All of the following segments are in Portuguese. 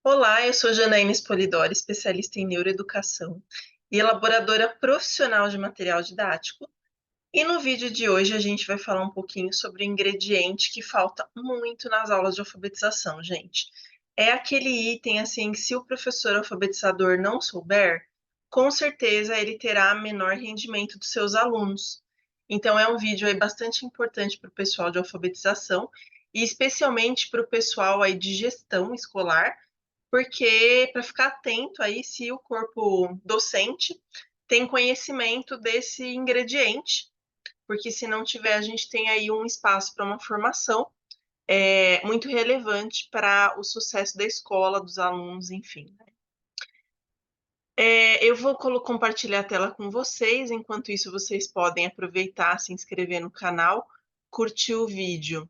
Olá, eu sou Janaína Spolidoro, especialista em neuroeducação e elaboradora profissional de material didático. E no vídeo de hoje a gente vai falar um pouquinho sobre o ingrediente que falta muito nas aulas de alfabetização, gente. É aquele item assim que se o professor alfabetizador não souber, com certeza ele terá menor rendimento dos seus alunos. Então é um vídeo aí bastante importante para o pessoal de alfabetização e especialmente para o pessoal aí de gestão escolar, porque para ficar atento aí se o corpo docente tem conhecimento desse ingrediente, porque se não tiver, a gente tem aí um espaço para uma formação muito relevante para o sucesso da escola, dos alunos, enfim. Eu vou compartilhar a tela com vocês, enquanto isso vocês podem aproveitar, se inscrever no canal, curtir o vídeo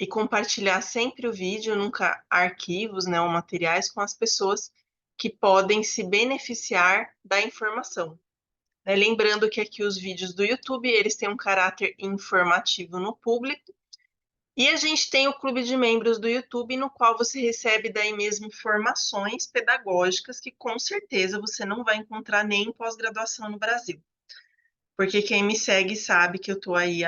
e compartilhar sempre o vídeo, nunca arquivos, né, ou materiais com as pessoas que podem se beneficiar da informação. Né? Lembrando que aqui os vídeos do YouTube, eles têm um caráter informativo no público, e a gente tem o clube de membros do YouTube, no qual você recebe daí mesmo informações pedagógicas que com certeza você não vai encontrar nem em pós-graduação no Brasil. Porque quem me segue sabe que eu estou aí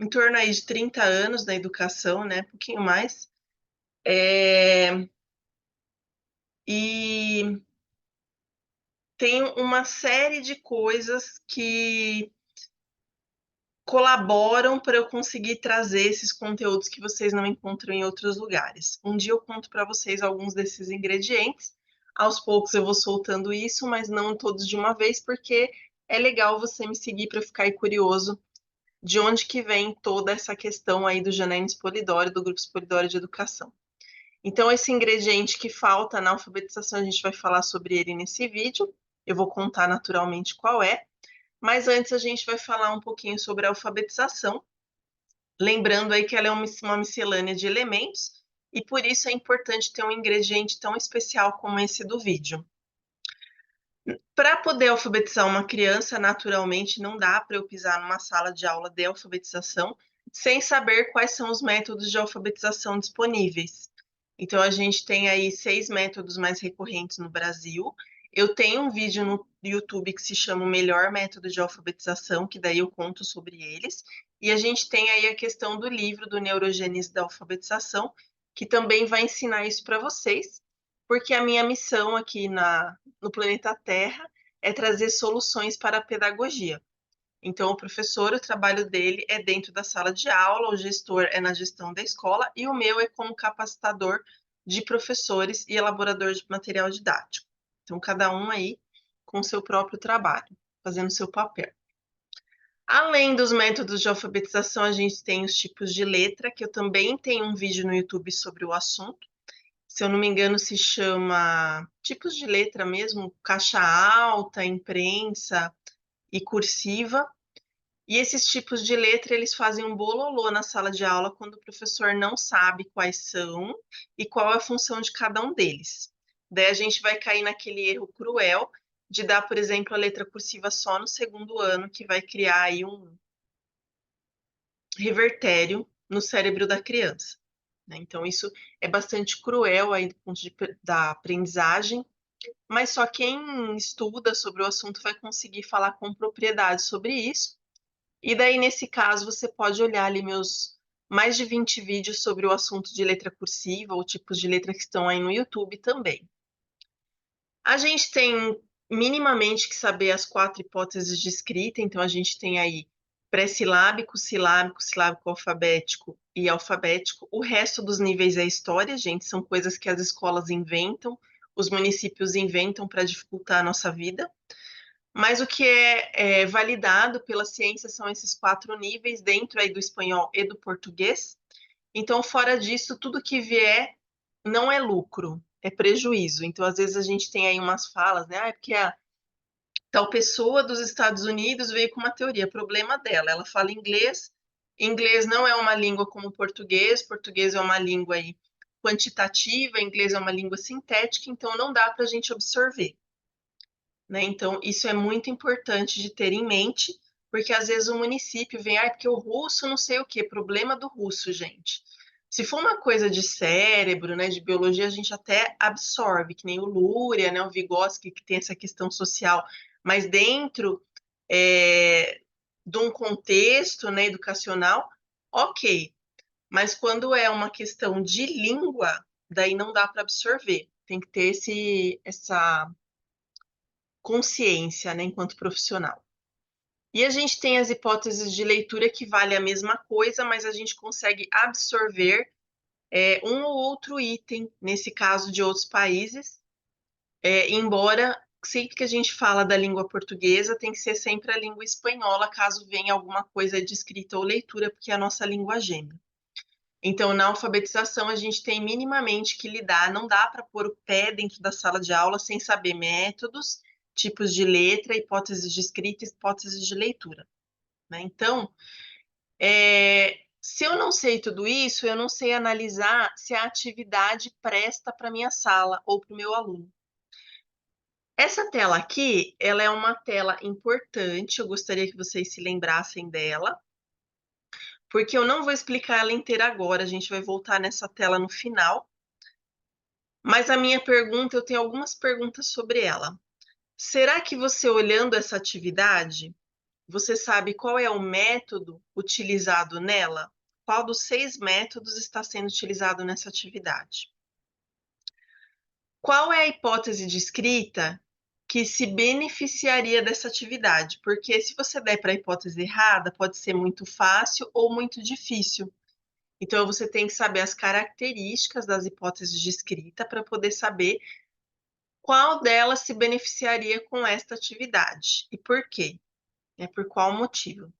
em torno aí de 30 anos na educação, né? Um pouquinho mais. É, e tem uma série de coisas que colaboram para eu conseguir trazer esses conteúdos que vocês não encontram em outros lugares. Um dia eu conto para vocês alguns desses ingredientes. Aos poucos eu vou soltando isso, mas não todos de uma vez, porque é legal você me seguir para ficar aí curioso de onde que vem toda essa questão aí do Janaína Spolidoro, do Grupo Spolidoro de Educação. Então, esse ingrediente que falta na alfabetização, a gente vai falar sobre ele nesse vídeo. Eu vou contar naturalmente qual é. Mas antes a gente vai falar um pouquinho sobre a alfabetização, lembrando aí que ela é uma miscelânea de elementos e por isso é importante ter um ingrediente tão especial como esse do vídeo. Para poder alfabetizar uma criança, naturalmente, não dá para eu pisar numa sala de aula de alfabetização sem saber quais são os métodos de alfabetização disponíveis. Então, a gente tem aí 6 métodos mais recorrentes no Brasil. Eu tenho um vídeo no YouTube que se chama O Melhor Método de Alfabetização, que daí eu conto sobre eles. E a gente tem aí a questão do livro do Neurogênese da Alfabetização, que também vai ensinar isso para vocês, porque a minha missão aqui no planeta Terra é trazer soluções para a pedagogia. Então, o professor, o trabalho dele é dentro da sala de aula, o gestor é na gestão da escola e o meu é como capacitador de professores e elaborador de material didático. Então, cada um aí com o seu próprio trabalho, fazendo o seu papel. Além dos métodos de alfabetização, a gente tem os tipos de letra, que eu também tenho um vídeo no YouTube sobre o assunto. Se eu não me engano, se chama tipos de letra mesmo, caixa alta, imprensa e cursiva. E esses tipos de letra, eles fazem um bololô na sala de aula quando o professor não sabe quais são e qual é a função de cada um deles. Daí a gente vai cair naquele erro cruel de dar, por exemplo, a letra cursiva só no segundo ano, que vai criar aí um revertério no cérebro da criança. Né? Então, isso é bastante cruel aí do ponto da aprendizagem, mas só quem estuda sobre o assunto vai conseguir falar com propriedade sobre isso. E daí, nesse caso, você pode olhar ali meus mais de 20 vídeos sobre o assunto de letra cursiva ou tipos de letra que estão aí no YouTube também. A gente tem minimamente que saber as 4 hipóteses de escrita, então a gente tem aí pré-silábico, silábico, silábico alfabético e alfabético. O resto dos níveis é história, gente, são coisas que as escolas inventam, os municípios inventam para dificultar a nossa vida. Mas o que é validado pela ciência são esses 4 níveis, dentro aí do espanhol e do português. Então, fora disso, tudo que vier não é lucro, é prejuízo. Então, às vezes a gente tem aí umas falas, né? Ah, é porque a tal pessoa dos Estados Unidos veio com uma teoria, problema dela. Ela fala inglês, inglês não é uma língua como português, português é uma língua aí quantitativa, inglês é uma língua sintética, então não dá para a gente absorver. Né? Então, isso é muito importante de ter em mente, porque às vezes o município vem, ah, porque o russo não sei o quê, problema do russo, gente. Se for uma coisa de cérebro, né, de biologia, a gente até absorve, que nem o Luria, né, o Vygotsky, que tem essa questão social, mas dentro de um contexto, né, educacional, ok. Mas quando é uma questão de língua, daí não dá para absorver. Tem que ter essa consciência, né, enquanto profissional. E a gente tem as hipóteses de leitura que vale a mesma coisa, mas a gente consegue absorver um ou outro item, nesse caso de outros países, embora sempre que a gente fala da língua portuguesa, tem que ser sempre a língua espanhola, caso venha alguma coisa de escrita ou leitura, porque é a nossa língua gêmea. Então, na alfabetização, a gente tem minimamente que lidar, não dá para pôr o pé dentro da sala de aula sem saber métodos, tipos de letra, hipóteses de escrita, hipóteses de leitura, né? Então, se eu não sei tudo isso, eu não sei analisar se a atividade presta para minha sala ou para o meu aluno. Essa tela aqui, ela é uma tela importante, eu gostaria que vocês se lembrassem dela, porque eu não vou explicar ela inteira agora, a gente vai voltar nessa tela no final. Mas a minha pergunta, eu tenho algumas perguntas sobre ela. Será que você olhando essa atividade, você sabe qual é o método utilizado nela? Qual dos 6 métodos está sendo utilizado nessa atividade? Qual é a hipótese de escrita que se beneficiaria dessa atividade? Porque se você der para a hipótese errada, pode ser muito fácil ou muito difícil. Então, você tem que saber as características das hipóteses de escrita para poder saber qual delas se beneficiaria com esta atividade e por quê? Por qual motivo?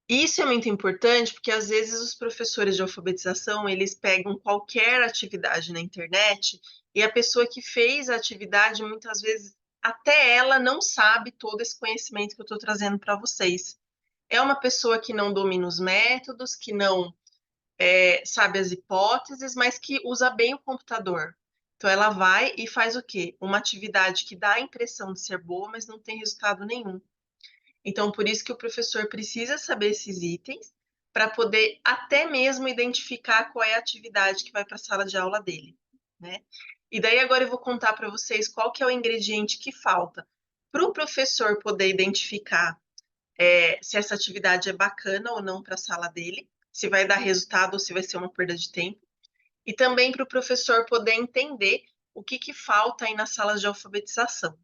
Isso é muito importante porque às vezes os professores de alfabetização, eles pegam qualquer atividade na internet e a pessoa que fez a atividade, muitas vezes, até ela não sabe todo esse conhecimento que eu estou trazendo para vocês. É uma pessoa que não domina os métodos, que não sabe as hipóteses, mas que usa bem o computador. Então, ela vai e faz o quê? Uma atividade que dá a impressão de ser boa, mas não tem resultado nenhum. Então, por isso que o professor precisa saber esses itens para poder até mesmo identificar qual é a atividade que vai para a sala de aula dele, né? E daí agora eu vou contar para vocês qual que é o ingrediente que falta para o professor poder identificar se essa atividade é bacana ou não para a sala dele, se vai dar resultado ou se vai ser uma perda de tempo, e também para o professor poder entender o que falta aí nas salas de alfabetização.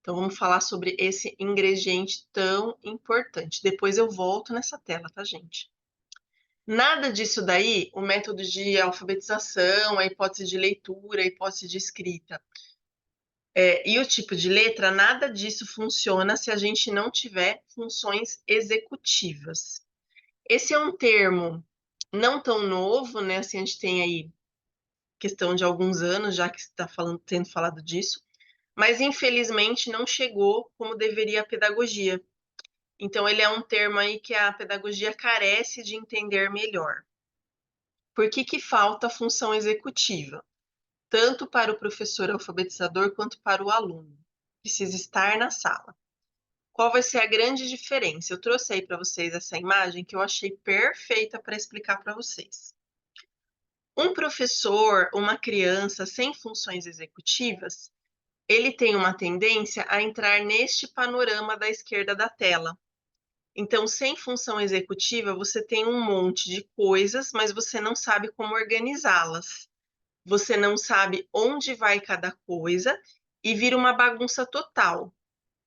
Então, vamos falar sobre esse ingrediente tão importante. Depois eu volto nessa tela, tá, gente? Nada disso daí, o método de alfabetização, a hipótese de leitura, a hipótese de escrita e o tipo de letra, nada disso funciona se a gente não tiver funções executivas. Esse é um termo não tão novo, né? Assim, a gente tem aí questão de alguns anos já que está tendo falado disso, mas infelizmente não chegou como deveria a pedagogia. Então, ele é um termo aí que a pedagogia carece de entender melhor. Por que falta a função executiva? Tanto para o professor alfabetizador quanto para o aluno. Precisa estar na sala. Qual vai ser a grande diferença? Eu trouxe aí para vocês essa imagem que eu achei perfeita para explicar para vocês. Um professor, uma criança sem funções executivas, ele tem uma tendência a entrar neste panorama da esquerda da tela. Então, sem função executiva, você tem um monte de coisas, mas você não sabe como organizá-las. Você não sabe onde vai cada coisa e vira uma bagunça total.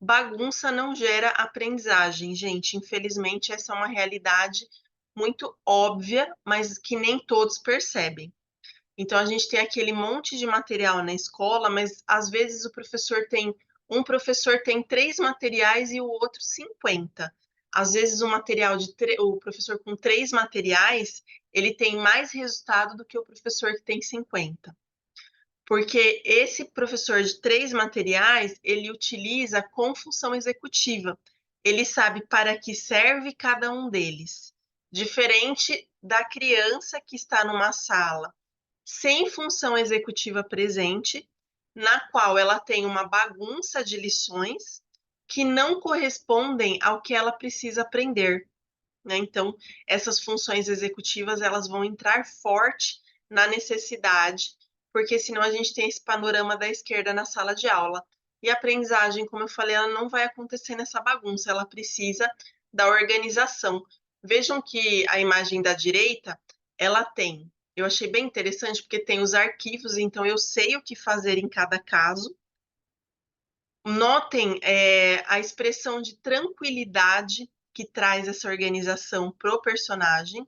Bagunça não gera aprendizagem, gente. Infelizmente, essa é uma realidade muito óbvia, mas que nem todos percebem. Então, a gente tem aquele monte de material na escola, mas às vezes um professor tem 3 materiais e o outro 50. Às vezes, o professor com 3 materiais, ele tem mais resultado do que o professor que tem 50. Porque esse professor de 3 materiais, ele utiliza com função executiva. Ele sabe para que serve cada um deles. Diferente da criança que está numa sala sem função executiva presente, na qual ela tem uma bagunça de lições que não correspondem ao que ela precisa aprender. né? Então, essas funções executivas, elas vão entrar forte na necessidade, porque senão a gente tem esse panorama da esquerda na sala de aula. E a aprendizagem, como eu falei, ela não vai acontecer nessa bagunça, ela precisa da organização. Vejam que a imagem da direita, ela tem, eu achei bem interessante, porque tem os arquivos, então eu sei o que fazer em cada caso. Notem a expressão de tranquilidade que traz essa organização pro personagem.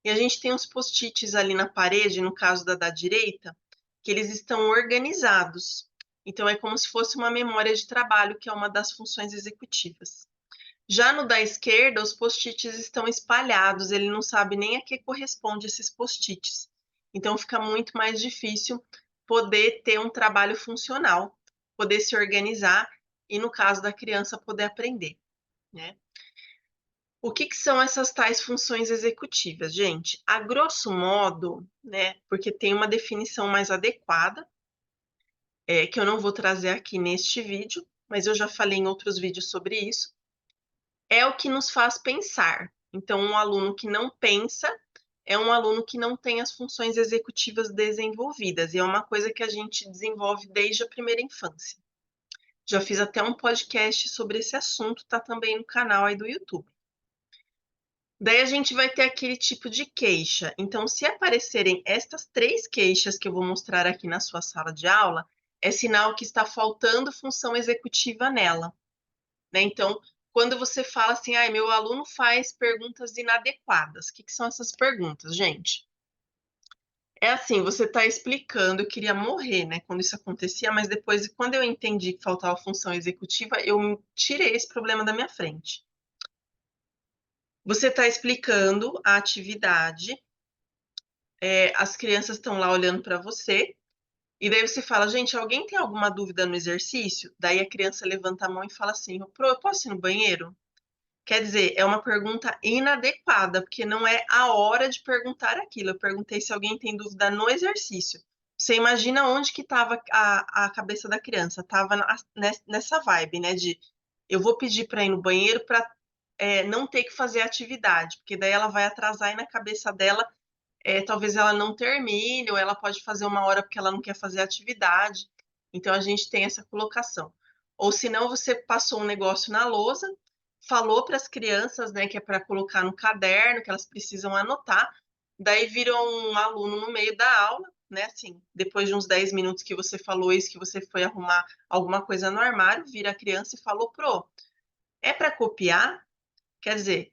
E a gente tem uns post-its ali na parede, no caso da direita, que eles estão organizados. Então, é como se fosse uma memória de trabalho, que é uma das funções executivas. Já no da esquerda, os post-its estão espalhados, ele não sabe nem a que corresponde esses post-its. Então, fica muito mais difícil poder ter um trabalho funcional, poder se organizar e, no caso da criança, poder aprender, né? O que são essas tais funções executivas, gente? A grosso modo, né, porque tem uma definição mais adequada, que eu não vou trazer aqui neste vídeo, mas eu já falei em outros vídeos sobre isso, é o que nos faz pensar. Então, um aluno que não pensa é um aluno que não tem as funções executivas desenvolvidas, e é uma coisa que a gente desenvolve desde a primeira infância. Já fiz até um podcast sobre esse assunto, tá também no canal aí do YouTube. Daí a gente vai ter aquele tipo de queixa. Então, se aparecerem estas 3 queixas que eu vou mostrar aqui na sua sala de aula, é sinal que está faltando função executiva nela, né? Então, quando você fala assim, ai, meu aluno faz perguntas inadequadas, o que são essas perguntas, gente? É assim, você está explicando, eu queria morrer, né, quando isso acontecia, mas depois, quando eu entendi que faltava função executiva, eu tirei esse problema da minha frente. Você está explicando a atividade, as crianças estão lá olhando para você, e daí você fala, gente, alguém tem alguma dúvida no exercício? Daí a criança levanta a mão e fala assim, Pro, eu posso ir no banheiro? Quer dizer, é uma pergunta inadequada, porque não é a hora de perguntar aquilo. Eu perguntei se alguém tem dúvida no exercício. Você imagina onde que estava a cabeça da criança? Estava nessa vibe, né? De eu vou pedir para ir no banheiro para não ter que fazer atividade, porque daí ela vai atrasar e na cabeça dela talvez ela não termine, ou ela pode fazer uma hora porque ela não quer fazer atividade. Então a gente tem essa colocação. Ou se não, você passou um negócio na lousa, falou para as crianças, né, que é para colocar no caderno, que elas precisam anotar, daí virou um aluno no meio da aula, né, assim, depois de uns 10 minutos que você falou isso, que você foi arrumar alguma coisa no armário, vira a criança e falou, Pro, é para copiar? Quer dizer,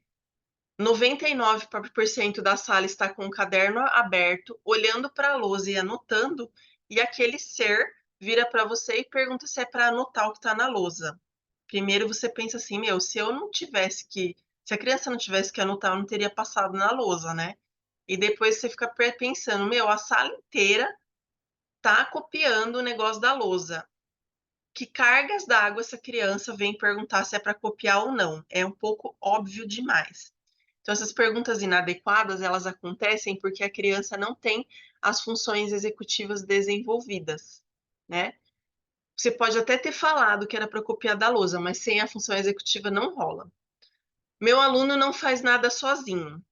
99% da sala está com o caderno aberto, olhando para a lousa e anotando, e aquele ser vira para você e pergunta se é para anotar o que está na lousa. Primeiro você pensa assim, meu, se a criança não tivesse que anotar, eu não teria passado na lousa, né? E depois você fica pensando, meu, a sala inteira tá copiando o negócio da lousa. Que cargas d'água essa criança vem perguntar se é para copiar ou não? É um pouco óbvio demais. Então, essas perguntas inadequadas, elas acontecem porque a criança não tem as funções executivas desenvolvidas, né? Você pode até ter falado que era para copiar da lousa, mas sem a função executiva não rola. Meu aluno não faz nada sozinho.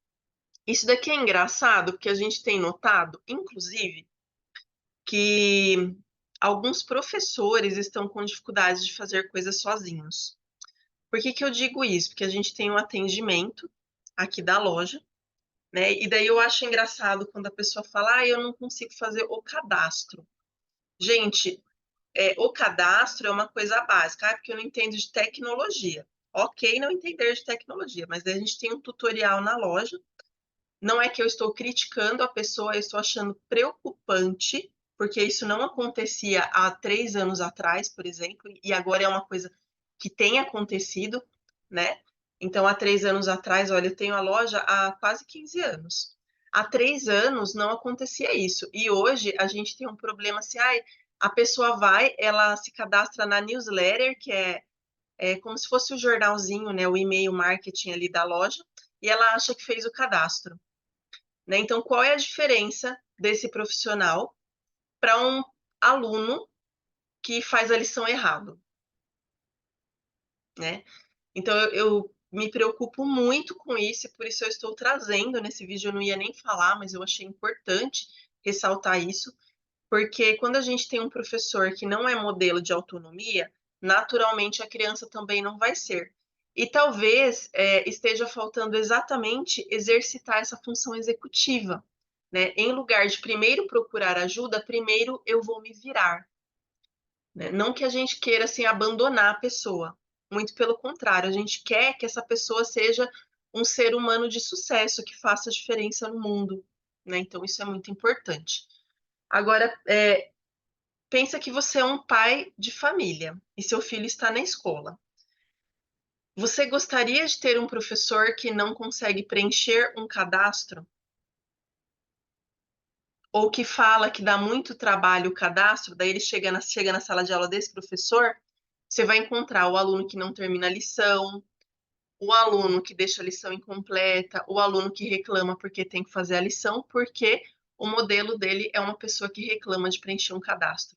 Isso daqui é engraçado porque a gente tem notado, inclusive, que alguns professores estão com dificuldade de fazer coisas sozinhos. Por que eu digo isso? Porque a gente tem um atendimento aqui da loja, né? E daí eu acho engraçado quando a pessoa fala, ah, eu não consigo fazer o cadastro. Gente, o cadastro é uma coisa básica, porque eu não entendo de tecnologia. Ok, não entender de tecnologia, mas daí a gente tem um tutorial na loja. Não é que eu estou criticando a pessoa, eu estou achando preocupante, porque isso não acontecia há 3 anos atrás, por exemplo, e agora é uma coisa que tem acontecido, né? Então, há 3 anos atrás, olha, eu tenho a loja há quase 15 anos. Há 3 anos não acontecia isso. E hoje a gente tem um problema assim, ai, a pessoa vai, ela se cadastra na newsletter, que é como se fosse o jornalzinho, né? O e-mail marketing ali da loja, e ela acha que fez o cadastro, né? Então, qual é a diferença desse profissional para um aluno que faz a lição errado, né? Então, eu me preocupo muito com isso e por isso eu estou trazendo nesse vídeo. Eu não ia nem falar, mas eu achei importante ressaltar isso, porque quando a gente tem um professor que não é modelo de autonomia, naturalmente a criança também não vai ser. E talvez esteja faltando exatamente exercitar essa função executiva, né? Em lugar de primeiro procurar ajuda, primeiro eu vou me virar, né? Não que a gente queira assim abandonar a pessoa, muito pelo contrário, a gente quer que essa pessoa seja um ser humano de sucesso, que faça diferença no mundo, né? Então isso é muito importante. Agora, pensa que você é um pai de família e seu filho está na escola. Você gostaria de ter um professor que não consegue preencher um cadastro? Ou que fala que dá muito trabalho o cadastro, daí ele chega na sala de aula desse professor, você vai encontrar o aluno que não termina a lição, o aluno que deixa a lição incompleta, o aluno que reclama porque tem que fazer a lição, porque o modelo dele é uma pessoa que reclama de preencher um cadastro.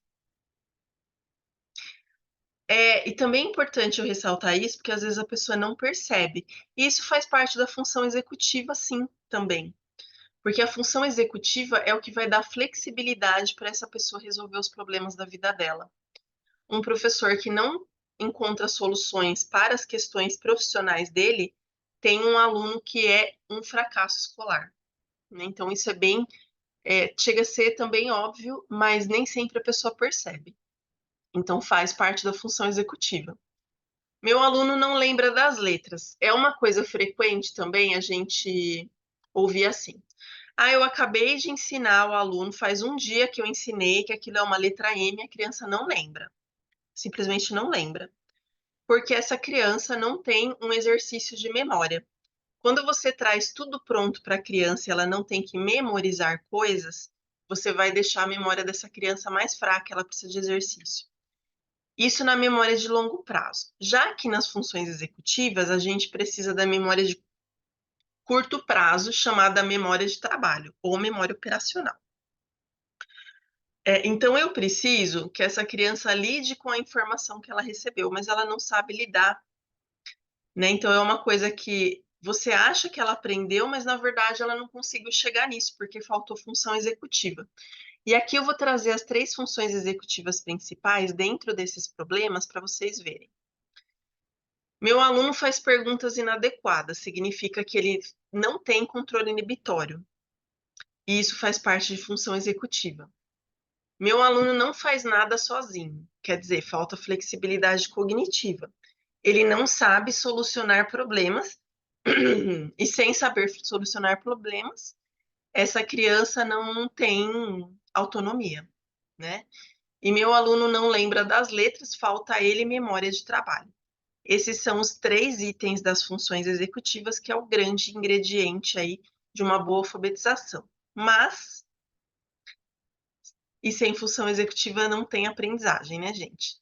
E também é importante eu ressaltar isso, porque às vezes a pessoa não percebe. E isso faz parte da função executiva, sim, também. Porque a função executiva é o que vai dar flexibilidade para essa pessoa resolver os problemas da vida dela. Um professor que não encontra soluções para as questões profissionais dele tem um aluno que é um fracasso escolar, né? Então, isso é bem. Chega a ser também óbvio, mas nem sempre a pessoa percebe. Então, faz parte da função executiva. Meu aluno não lembra das letras. É uma coisa frequente também a gente ouvir assim. Ah, eu acabei de ensinar o aluno, faz um dia que eu ensinei que aquilo é uma letra M, a criança não lembra. Simplesmente não lembra. Porque essa criança não tem um exercício de memória. Quando você traz tudo pronto para a criança e ela não tem que memorizar coisas, você vai deixar a memória dessa criança mais fraca, ela precisa de exercício. Isso na memória de longo prazo. Já que nas funções executivas, a gente precisa da memória de curto prazo, chamada memória de trabalho ou memória operacional. Então, eu preciso que essa criança lide com a informação que ela recebeu, mas ela não sabe lidar, né? Então, é uma coisa que você acha que ela aprendeu, mas na verdade ela não conseguiu chegar nisso, porque faltou função executiva. E aqui eu vou trazer as 3 funções executivas principais dentro desses problemas para vocês verem. Meu aluno faz perguntas inadequadas, significa que ele não tem controle inibitório. E isso faz parte de função executiva. Meu aluno não faz nada sozinho, quer dizer, falta flexibilidade cognitiva. Ele não sabe solucionar problemas, e sem saber solucionar problemas, essa criança não tem autonomia, né? E meu aluno não lembra das letras, falta a ele memória de trabalho. Esses são os 3 itens das funções executivas, que é o grande ingrediente aí de uma boa alfabetização. Mas, e sem função executiva não tem aprendizagem, né, gente?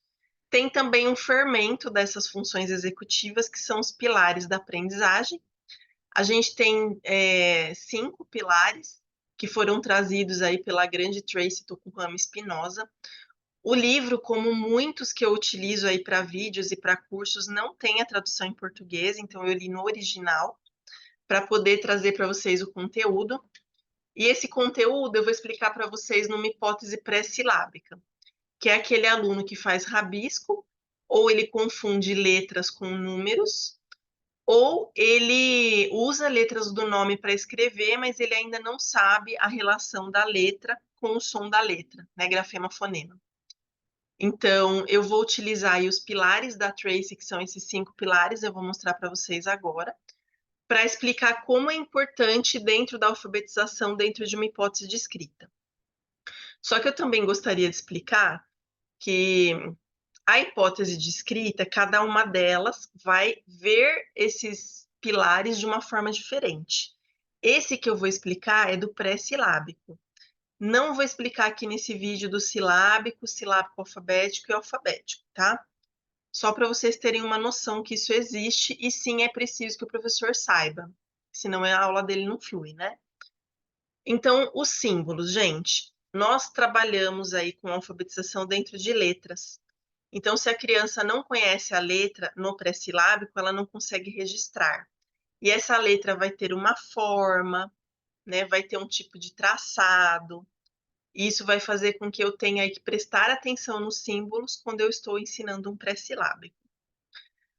Tem também um fermento dessas funções executivas, que são os pilares da aprendizagem. A gente tem 5 pilares que foram trazidos aí pela grande Tracy Tokuhama Espinosa. O livro, como muitos que eu utilizo aí para vídeos e para cursos, não tem a tradução em português, então eu li no original para poder trazer para vocês o conteúdo. E esse conteúdo eu vou explicar para vocês numa hipótese pré-silábica, que é aquele aluno que faz rabisco, ou ele confunde letras com números, ou ele usa letras do nome para escrever, mas ele ainda não sabe a relação da letra com o som da letra, né? Grafema, fonema. Então, eu vou utilizar aí os pilares da Tracy, que são esses 5 pilares, eu vou mostrar para vocês agora, para explicar como é importante dentro da alfabetização, dentro de uma hipótese de escrita. Só que eu também gostaria de explicar que a hipótese de escrita, cada uma delas vai ver esses pilares de uma forma diferente. Esse que eu vou explicar é do pré-silábico. Não vou explicar aqui nesse vídeo do silábico, silábico alfabético e alfabético, tá? Só para vocês terem uma noção que isso existe e sim é preciso que o professor saiba, senão a aula dele não flui, né? Então, os símbolos, gente, nós trabalhamos aí com alfabetização dentro de letras. Então, se a criança não conhece a letra no pré-silábico, ela não consegue registrar. E essa letra vai ter uma forma, né? Vai ter um tipo de traçado. E isso vai fazer com que eu tenha que prestar atenção nos símbolos quando eu estou ensinando um pré-silábico.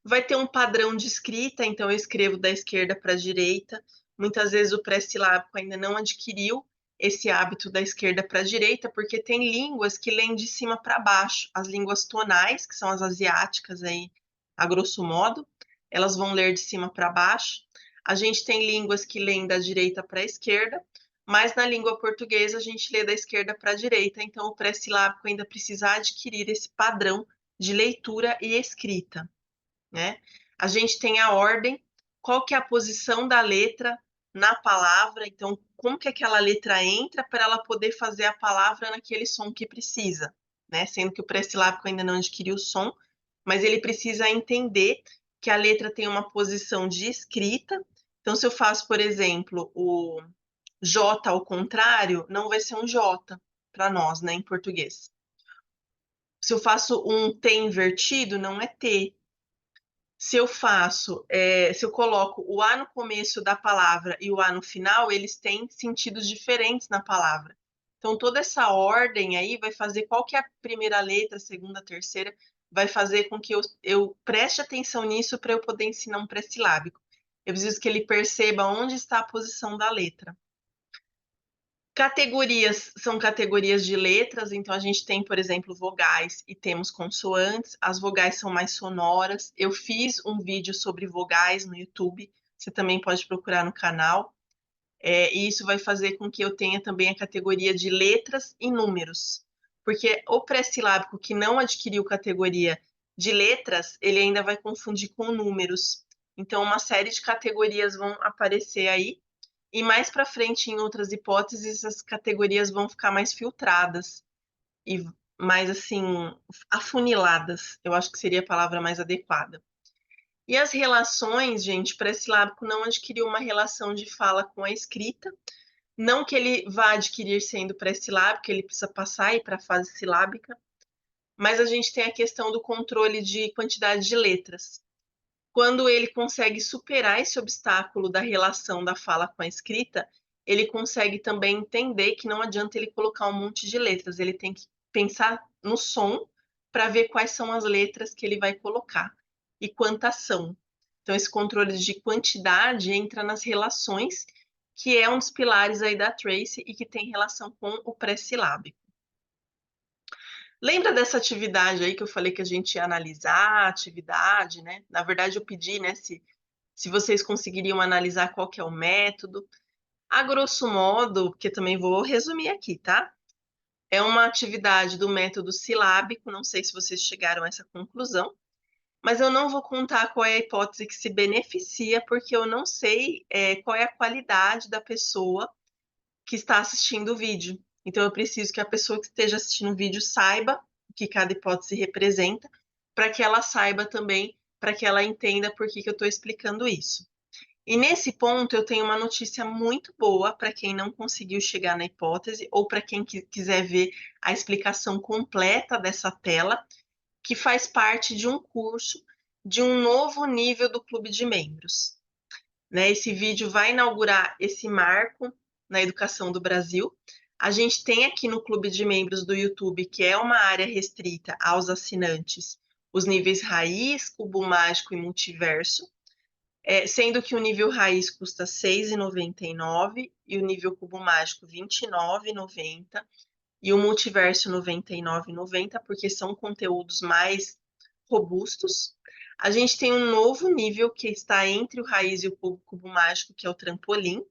Vai ter um padrão de escrita, então eu escrevo da esquerda para a direita. Muitas vezes o pré-silábico ainda não adquiriu esse hábito da esquerda para a direita, porque tem línguas que leem de cima para baixo. As línguas tonais, que são as asiáticas aí, a grosso modo, elas vão ler de cima para baixo. A gente tem línguas que leem da direita para a esquerda, mas na língua portuguesa a gente lê da esquerda para a direita, então o pré-silábico ainda precisa adquirir esse padrão de leitura e escrita, né? A gente tem a ordem, qual que é a posição da letra na palavra, então como que aquela letra entra para ela poder fazer a palavra naquele som que precisa, né? Sendo que o pré-silábico ainda não adquiriu o som, mas ele precisa entender que a letra tem uma posição de escrita. Então, se eu faço, por exemplo, o J ao contrário, não vai ser um J para nós, né, em português. Se eu faço um T invertido, não é T. Se eu coloco o A no começo da palavra e o A no final, eles têm sentidos diferentes na palavra. Então, toda essa ordem aí vai fazer qual que é a primeira letra, a segunda, a terceira, vai fazer com que eu preste atenção nisso para eu poder ensinar um pré-silábico. Eu preciso que ele perceba onde está a posição da letra. Categorias são categorias de letras, então a gente tem, por exemplo, vogais e temos consoantes. As vogais são mais sonoras. Eu fiz um vídeo sobre vogais no YouTube, você também pode procurar no canal. E isso vai fazer com que eu tenha também a categoria de letras e números, porque o pré-silábico que não adquiriu categoria de letras, ele ainda vai confundir com números. Então, uma série de categorias vão aparecer aí e mais para frente, em outras hipóteses, as categorias vão ficar mais filtradas e mais assim afuniladas. Eu acho que seria a palavra mais adequada. E as relações, gente, pré-silábico não adquiriu uma relação de fala com a escrita. Não que ele vá adquirir sendo pré-silábico, ele precisa passar aí para a fase silábica. Mas a gente tem a questão do controle de quantidade de letras. Quando ele consegue superar esse obstáculo da relação da fala com a escrita, ele consegue também entender que não adianta ele colocar um monte de letras, ele tem que pensar no som para ver quais são as letras que ele vai colocar e quantas são. Então, esse controle de quantidade entra nas relações, que é um dos pilares aí da Tracy e que tem relação com o pré-silábico. Lembra dessa atividade aí que eu falei que a gente ia analisar a atividade, né? Na verdade, eu pedi, né, se vocês conseguiriam analisar qual que é o método. A grosso modo, porque também vou resumir aqui, tá? É uma atividade do método silábico, não sei se vocês chegaram a essa conclusão, mas eu não vou contar qual é a hipótese que se beneficia, porque eu não sei qual é a qualidade da pessoa que está assistindo o vídeo. Então, eu preciso que a pessoa que esteja assistindo o vídeo saiba o que cada hipótese representa, para que ela saiba também, para que ela entenda por que eu estou explicando isso. E nesse ponto, eu tenho uma notícia muito boa para quem não conseguiu chegar na hipótese ou para quem quiser ver a explicação completa dessa tela, que faz parte de um curso de um novo nível do Clube de Membros. Né? Esse vídeo vai inaugurar esse marco na educação do Brasil. A gente tem aqui no Clube de Membros do YouTube, que é uma área restrita aos assinantes, os níveis raiz, cubo mágico e multiverso. Sendo que o nível raiz custa R$ 6,99 e o nível cubo mágico R$ 29,90 e o multiverso R$ 99,90, porque são conteúdos mais robustos. A gente tem um novo nível que está entre o raiz e o cubo mágico, que é o trampolim,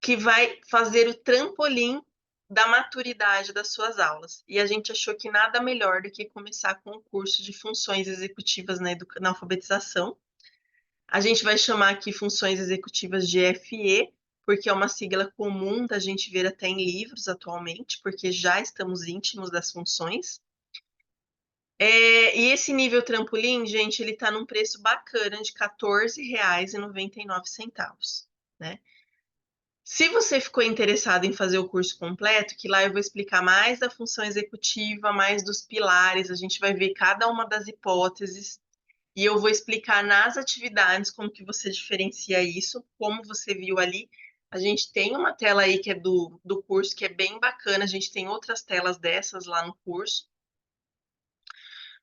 que vai fazer o trampolim da maturidade das suas aulas. E a gente achou que nada melhor do que começar com o curso de funções executivas na alfabetização. A gente vai chamar aqui funções executivas de FE, porque é uma sigla comum da gente ver até em livros atualmente, porque já estamos íntimos das funções. E esse nível trampolim, gente, ele está num preço bacana de R$ 14,99, né? Se você ficou interessado em fazer o curso completo, que lá eu vou explicar mais da função executiva, mais dos pilares, a gente vai ver cada uma das hipóteses e eu vou explicar nas atividades como que você diferencia isso, como você viu ali. A gente tem uma tela aí que é do curso, que é bem bacana, a gente tem outras telas dessas lá no curso.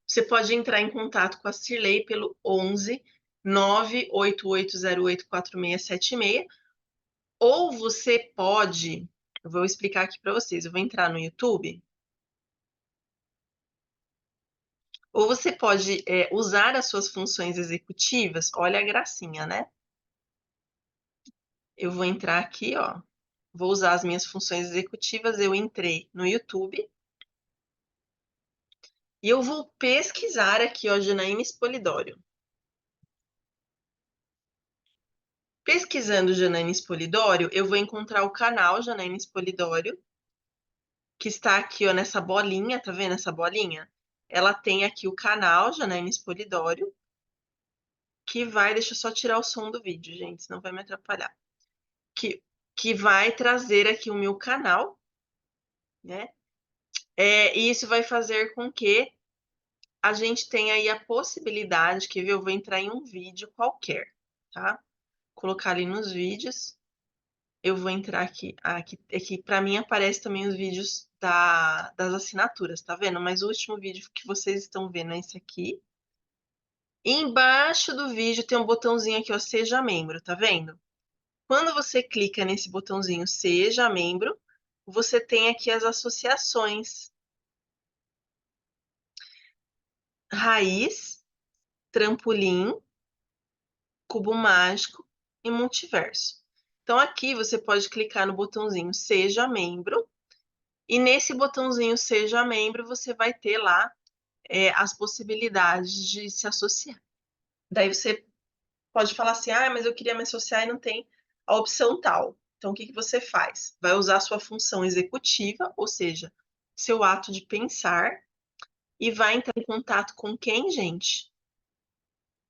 Você pode entrar em contato com a Cirlei pelo 11 988084676, ou você pode, eu vou explicar aqui para vocês, eu vou entrar no YouTube, ou você pode usar as suas funções executivas, olha a gracinha, né? Eu vou entrar aqui, ó, vou usar as minhas funções executivas, eu entrei no YouTube, e eu vou pesquisar aqui, ó, Janaína Spolidório. Pesquisando Janaína Spolidório, eu vou encontrar o canal Janaína Spolidório, que está aqui, ó, nessa bolinha, tá vendo essa bolinha? Ela tem aqui o canal Janaína Spolidório, que vai, deixa eu só tirar o som do vídeo, gente, senão vai me atrapalhar. Que vai trazer aqui o meu canal, né? E isso vai fazer com que a gente tenha aí a possibilidade, que eu vou entrar em um vídeo qualquer, tá? Colocar ali nos vídeos. Eu vou entrar aqui para mim aparece também os vídeos das assinaturas, tá vendo? Mas o último vídeo que vocês estão vendo é esse aqui. E embaixo do vídeo tem um botãozinho aqui, ó, seja membro, tá vendo? Quando você clica nesse botãozinho seja membro, você tem aqui as associações Raiz, Trampolim, Cubo Mágico e Multiverso. Então aqui você pode clicar no botãozinho seja membro. E nesse botãozinho Seja Membro, você vai ter lá as possibilidades de se associar. Daí você pode falar assim, ah, mas eu queria me associar e não tem a opção tal. Então, o que que você faz? Vai usar a sua função executiva, ou seja, seu ato de pensar, e vai entrar em contato com quem, gente?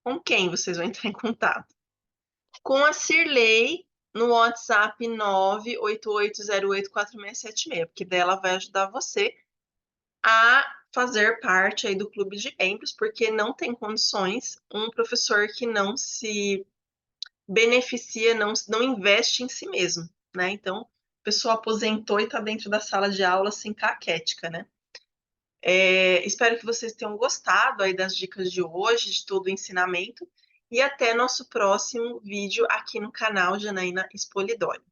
Com quem vocês vão entrar em contato? Com a Cirlei no WhatsApp 988084676, porque dela vai ajudar você a fazer parte aí do clube de membros, porque não tem condições um professor que não se beneficia, não investe em si mesmo, né? Então, a pessoa aposentou e está dentro da sala de aula sem caquética, né? Espero que vocês tenham gostado aí das dicas de hoje, de todo o ensinamento, e até nosso próximo vídeo aqui no canal Janaína Spolidório.